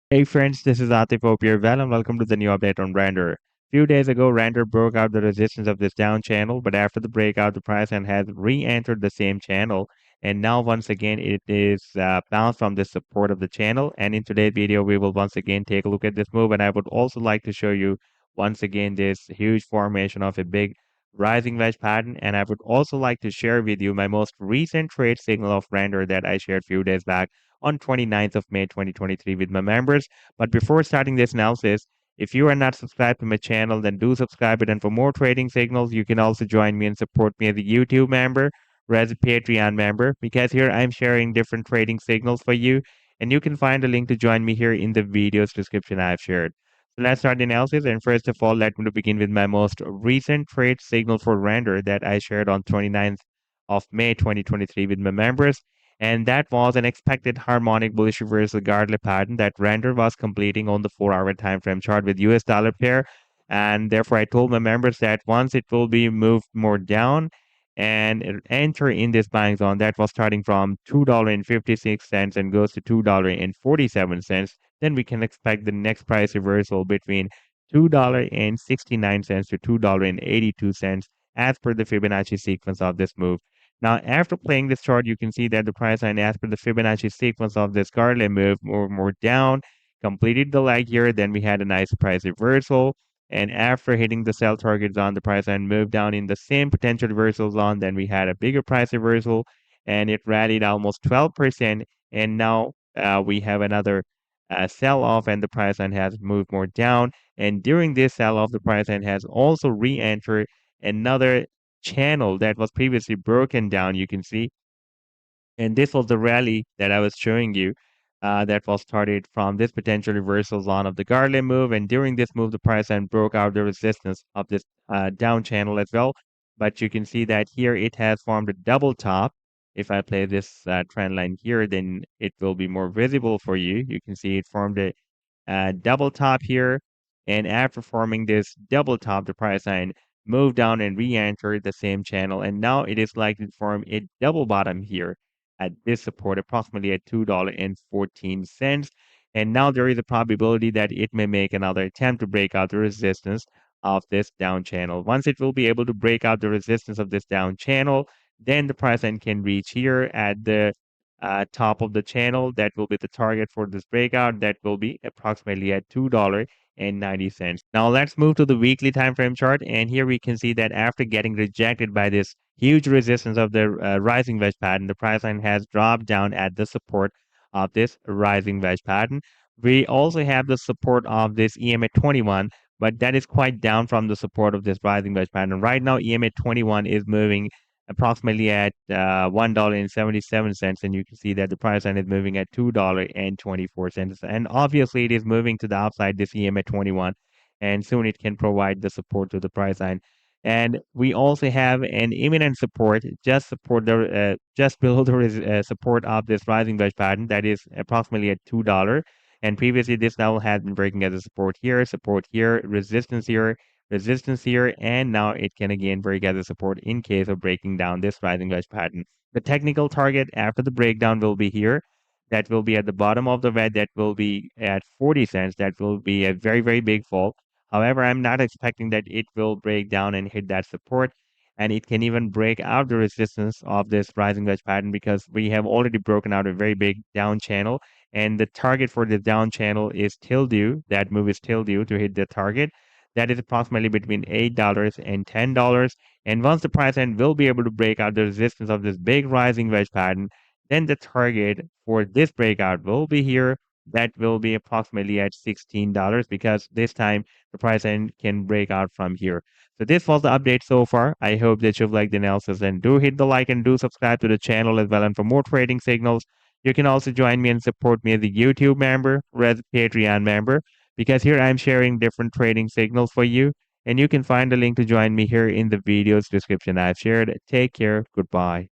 Hey friends, this is Atif. Hope you're well and welcome to the new update on Render. Few days ago, Render broke out the resistance of this down channel, but after the breakout, the price and has re-entered the same channel, and now once again it is bounced from the support of the channel. And in today's video, we will once again take a look at this move, and I would also like to show you once again this huge formation of a big rising wedge pattern, and I would also like to share with you my most recent trade signal of Render that I shared few days back on 29th of May 2023 with my members. But before starting this analysis, if you are not subscribed to my channel, then do subscribe it. And for more trading signals, you can also join me and support me as a YouTube member or as a Patreon member, because here I'm sharing different trading signals for you. And you can find a link to join me here in the video's description I've shared. So let's start the analysis. And first of all, let me begin with my most recent trade signal for render that I shared on 29th of May 2023 with my members, and that was an expected harmonic bullish reversal Gardner pattern that Render was completing on the 4-hour time frame chart with US dollar pair. And therefore, I told my members that once it will be moved more down and enter in this buying zone that was starting from $2.56 and goes to $2.47, then we can expect the next price reversal between $2.69 to $2.82 as per the Fibonacci sequence of this move. Now, after playing this chart, you can see that the price line, as per the Fibonacci sequence of this Garland move, more down, completed the leg here. Then we had a nice price reversal. And after hitting the sell target zone, the price line moved down in the same potential reversal zone. Then we had a bigger price reversal and it rallied almost 12%. And now we have another sell off and the price line has moved more down. And during this sell off, the price line has also re entered another channel that was previously broken down, you can see. And this was the rally that I was showing you that was started from this potential reversal zone of the Garland move. And during this move, the price then broke out the resistance of this down channel as well. But you can see that here it has formed a double top. If I play this trend line here, then it will be more visible for you. You can see it formed a double top here. And after forming this double top, the price line moved down and re-entered the same channel. And now it is likely to form a double bottom here at this support, approximately at $2.14. And now there is a probability that it may make another attempt to break out the resistance of this down channel. Once it will be able to break out the resistance of this down channel, then the price line can reach here at the top of the channel. That will be the target for this breakout. That will be approximately at $2.90. Now let's move to the weekly time frame chart. And here we can see that after getting rejected by this huge resistance of the rising wedge pattern, the price line has dropped down at the support of this rising wedge pattern. We also have the support of this EMA 21, but that is quite down from the support of this rising wedge pattern. Right now, EMA 21 is moving approximately at $1.77, and you can see that the price line is moving at $2.24. And obviously, it is moving to the upside, this EMA 21, and soon it can provide the support to the price line. And we also have an imminent support, just below the support of this rising wedge pattern that is approximately at $2. And previously, this level had been breaking as a support here, resistance here, and now it can again break as a support in case of breaking down this rising wedge pattern. The technical target after the breakdown will be here. That will be at the bottom of the wedge. That will be at 40 cents. That will be a very, very big fall. However, I'm not expecting that it will break down and hit that support. And it can even break out the resistance of this rising wedge pattern because we have already broken out a very big down channel. And the target for the down channel is still due. That move is still due to hit the target. That is approximately between $8 and $10. And once the price end will be able to break out the resistance of this big rising wedge pattern, then the target for this breakout will be here. That will be approximately at $16 because this time the price end can break out from here. So this was the update so far. I hope that you've liked the analysis, and do hit the like and do subscribe to the channel as well. And for more trading signals, you can also join me and support me as a YouTube member or as a Patreon member, because here I'm sharing different trading signals for you. And you can find a link to join me here in the video's description I've shared. Take care. Goodbye.